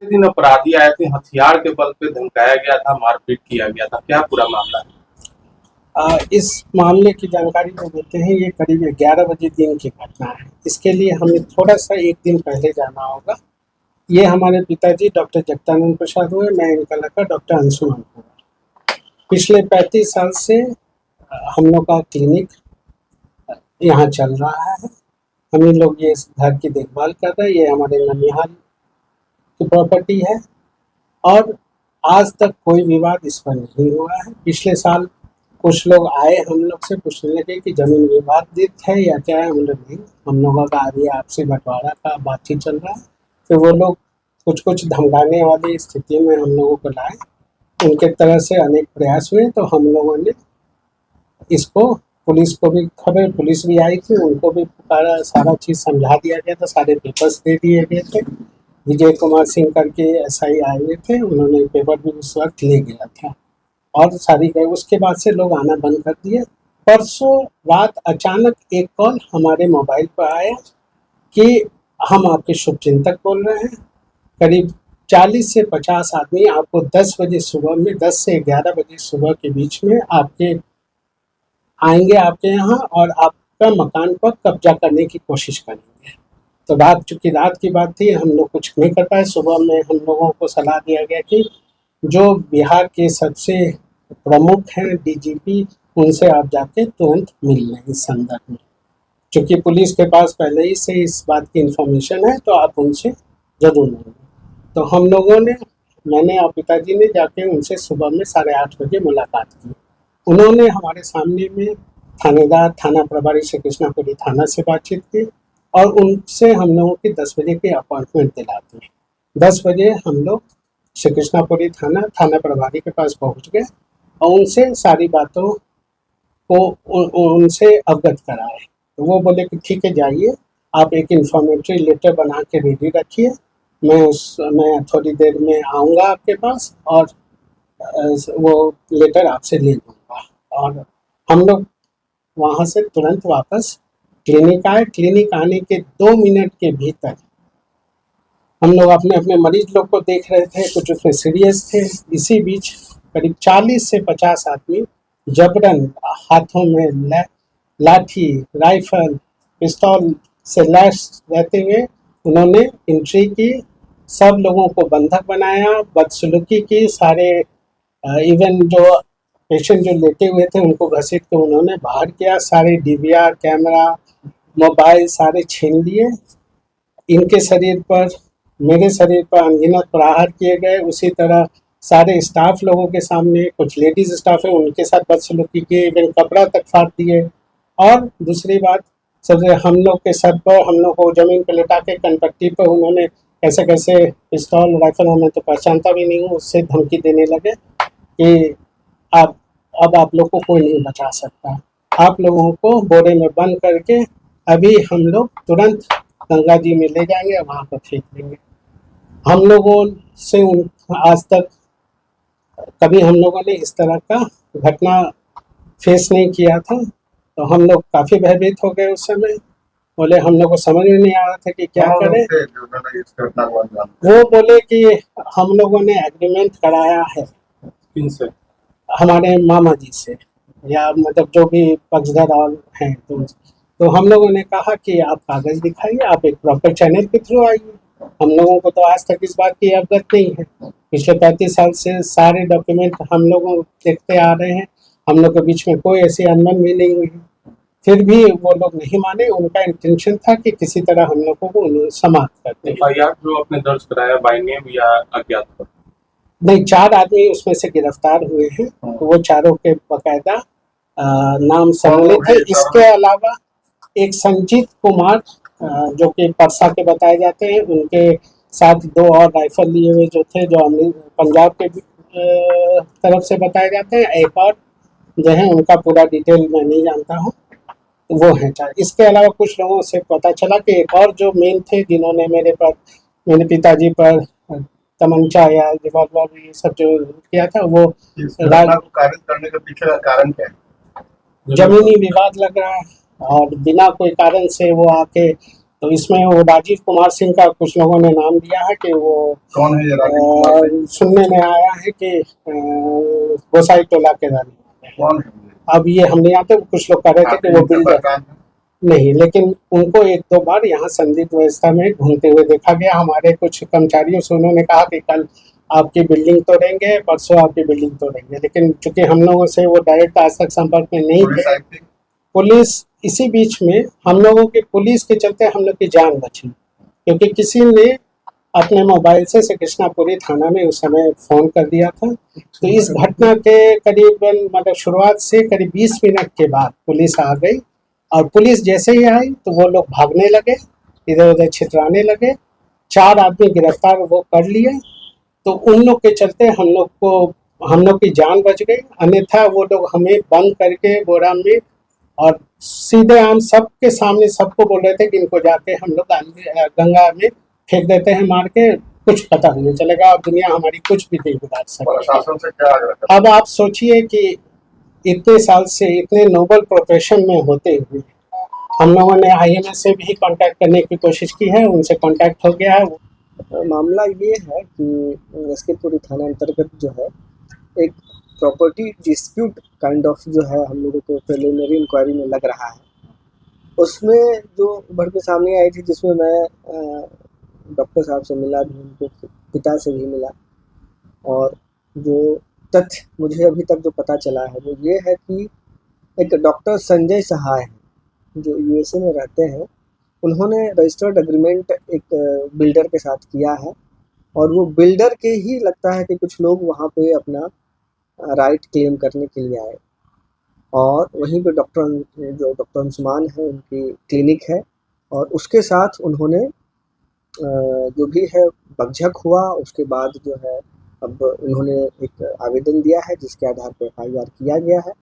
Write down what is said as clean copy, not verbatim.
दिन अपराधी आए थे, हथियार के बल पे धमकाया गया था, मारपीट किया गया था, क्या पूरा मामला है? इस मामले की जानकारी जो देते हैं, ये करीब 11 बजे दिन की घटना है। इसके लिए हमें थोड़ा सा एक दिन पहले जाना होगा। ये हमारे पिताजी डॉक्टर जगदानंद प्रसाद हुए, मैं इनका लड़का डॉक्टर अंशुमन हुआ। पिछले 35 साल से हम लोग का क्लिनिक यहाँ चल रहा है। हम ही लोग ये इस घर की देखभाल कर रहे हैं। ये हमारे ननिहाल की प्रॉपर्टी है और आज तक कोई विवाद इस पर नहीं हुआ है। पिछले साल कुछ लोग आए हम लोग से पूछने लगे कि जमीन विवादित है या क्या है। हम लोग नहीं, हम लोगों का अभी आपसे बंटवारा का बातचीत चल रहा है। फिर वो लोग कुछ धमकाने वाली स्थिति में हम लोगों को लाए। उनके तरह से अनेक प्रयास हुए तो हम लोगों ने इसको पुलिस को भी खबर, पुलिस भी आई थी, उनको भी पुकारा, सारा चीज़ समझा दिया गया था, सारे पेपर्स दे दिए गए थे। विजय कुमार सिंह करके एसआई आए हुए थे, उन्होंने पेपर भी उस वक्त ले गया था और सारी गए। उसके बाद से लोग आना बंद कर दिए। परसों रात अचानक एक कॉल हमारे मोबाइल पर आया कि हम आपके शुभचिंतक बोल रहे हैं, करीब 40 से 50 आदमी आपको 10 बजे सुबह में, 10 से 11 बजे सुबह के बीच में आपके आएंगे आपके यहाँ और आपका मकान पर कब्जा करने की कोशिश करेंगे। तो चूँकि रात की बात थी, हम लोग कुछ नहीं कर पाए। सुबह में हम लोगों को सलाह दिया गया कि जो बिहार के सबसे प्रमुख हैं डीजीपी, उनसे आप जाके तुरंत मिल लें इस संदर्भ में। चूँकि पुलिस के पास पहले ही से इस बात की इन्फॉर्मेशन है तो आप उनसे ज़रूर मिलें। तो हम लोगों ने, मैंने और पिताजी ने जाके उनसे सुबह में 8:30 बजे मुलाकात की। उन्होंने हमारे सामने में थानेदार, थाना प्रभारी श्री कृष्णापुरी थाना से बातचीत की और उनसे हम लोगों की 10 बजे की अपॉइंटमेंट दिला दी। 10 बजे हम लोग श्री कृष्णापुरी थाना प्रभारी के पास पहुंच गए और उनसे सारी बातों को उनसे अवगत कराए। तो वो बोले कि ठीक है, जाइए, आप एक इन्फॉर्मेटरी लेटर बना के रेडी रखिए, मैं थोड़ी देर में आऊँगा आपके पास और वो लेटर आपसे ले लूँगा। और हम लोग वहाँ से तुरंत वापस क्लिनिक आए। क्लिनिक आने के 2 मिनट के भीतर हम लोग अपने अपने मरीज लोग को देख रहे थे, कुछ उसमें सीरियस थे। इसी बीच करीब 40 से 50 आदमी जबरन हाथों में लाठी, राइफल, पिस्तौल से लैस रहते हुए उन्होंने एंट्री की, सब लोगों को बंधक बनाया, बदसलूकी की। सारे इवन जो पेशेंट जो लेटे हुए थे उनको घसीट के उन्होंने बाहर किया। सारे डीवीआर कैमरा, मोबाइल सारे छीन लिए। इनके शरीर पर, मेरे शरीर पर अनगिनत प्रहार किए गए। उसी तरह सारे स्टाफ लोगों के सामने, कुछ लेडीज स्टाफ है उनके साथ बदसलूकी की, इवन कपड़ा तक फाड़ दिए। और दूसरी बात, सबसे हम लोग के सर पर, हम लोग को ज़मीन पर लेटा के कनपट्टी पर उन्होंने कैसे कैसे पिस्तौल, राइफल, हमें तो पहचानता भी नहीं हूँ, उससे धमकी देने लगे कि अब आप लोग को कोई नहीं बचा सकता, आप लोगों को बोरे में बंद करके अभी हम लोग तुरंत गंगा जी में ले जाएंगे और वहाँ पर फेंक देंगे। हम लोगों से आज तक कभी हम लोगों ने इस तरह का घटना फेस नहीं किया था, तो हम लोग काफ़ी भयभीत हो गए उस समय। बोले, हम लोग को समझ में नहीं आ रहा था कि क्या करें। वो बोले कि हम लोगों ने एग्रीमेंट कराया है इनसे हमारे मामा जी से, या मतलब जो भी पक्षधर और हैं, तो हम लोगों ने कहा कि आप कागज़ दिखाइए, आप एक प्रॉपर चैनल के थ्रू आइए। हम लोगों को तो आज तक इस बात की अवगत नहीं है। पिछले 35 साल से सारे डॉक्यूमेंट हम लोग देखते आ रहे हैं, हम लोग के बीच में कोई ऐसी अनबन भी नहीं हुई। फिर भी वो लोग नहीं माने। उनका इंटेंशन था कि किसी तरह हम लोगों को समाप्त करते हैं। एफआईआर जो आपने दर्ज कराया बाय नेम या अज्ञात पर? नहीं, 4 आदमी उसमें से गिरफ्तार हुए हैं, तो वो चारों के बाकायदा नाम सम्मिलित है। इसके अलावा एक संजीत कुमार जो कि परसा के बताए जाते हैं, उनके साथ 2 और राइफल लिए हुए जो थे, जो पंजाब के तरफ से बताए जाते हैं। एक और जो है, उनका पूरा डिटेल मैं नहीं जानता हूँ, तो वो हैं 4। इसके अलावा कुछ लोगों से पता चला कि एक और जो मेन थे, जिन्होंने मेरे पिताजी पर तमंचा या रिवॉल्वर ये सब जो किया था, वो कार्य करने के पीछे का कारण क्या है? जमीनी विवाद लग रहा है और बिना कोई कारण से वो आके तो इसमें वो राजीव कुमार सिंह का कुछ लोगों ने नाम दिया है कि वो कौन है ये राजीव कुमार सिंह? सुनने में आया है कि गोसाई टोला के रहने वाले हैं। कौन है ये? अब ये हम नहीं आते, कुछ लोग कह रहे थे आपके कि वो इनसे बिल्डर पहचान है? नहीं, लेकिन उनको एक दो बार यहाँ संदिग्ध अवस्था में घूमते हुए देखा गया। हमारे कुछ कर्मचारियों से उन्होंने कहा कि कल आपकी बिल्डिंग तोड़ेंगे, परसों आपकी बिल्डिंग तोड़ेंगे, लेकिन चूंकि हम लोगों से वो डायरेक्ट आज तक संपर्क में नहीं पुलिस थे। आई थी? पुलिस इसी बीच में हम लोगों की पुलिस के चलते हम लोग की जान बची, क्योंकि किसी ने अपने मोबाइल से श्री कृष्णापुरी थाना में उस समय फ़ोन कर दिया था। तो इस घटना के करीबन मतलब शुरुआत से करीब 20 मिनट के बाद पुलिस आ गई, और पुलिस जैसे ही आई तो वो लोग भागने लगे, इधर उधर छितराने लगे। 4 आदमी गिरफ्तार वो कर लिए। तो उन लोग के चलते हम लोग की जान बच गई, अन्यथा वो लोग हमें बंद करके बोरा में और सीधे आम सबके सामने सबको बोल रहे थे कि इनको जाके हम लोग गंगा में फेंक देते हैं मार के, कुछ पता नहीं चलेगा, और दुनिया हमारी कुछ भी नहीं बिगाड़ सकती। प्रशासन से क्या आग्रह करते अब आप सोचिए कि इतने साल से इतने नोबल प्रोफेशन में होते हुए हम लोगों ने IMA से भी कांटेक्ट करने की कोशिश की है, उनसे कांटेक्ट हो गया है। मामला ये है कि लश्करपुरी थाना अंतर्गत जो है एक प्रॉपर्टी डिस्प्यूट काइंड ऑफ जो है हम लोगों को प्रिलिमिनरी इंक्वायरी में लग रहा है। उसमें जो उभर के सामने आई थी, जिसमें मैं डॉक्टर साहब से मिला भी, उनके पिता से भी मिला, और जो तथ्य मुझे अभी तक जो पता चला है वो ये है कि एक डॉक्टर संजय सहाय हैं जो USA में रहते हैं। उन्होंने रजिस्टर्ड एग्रीमेंट एक बिल्डर के साथ किया है, और वो बिल्डर के ही लगता है कि कुछ लोग वहाँ पे अपना राइट क्लेम करने के लिए आए, और वहीं पे डॉक्टर अंशुमान है उनकी क्लिनिक है, और उसके साथ उन्होंने जो भी है बकझक हुआ। उसके बाद जो है अब उन्होंने एक आवेदन दिया है जिसके आधार पर FIR किया गया है।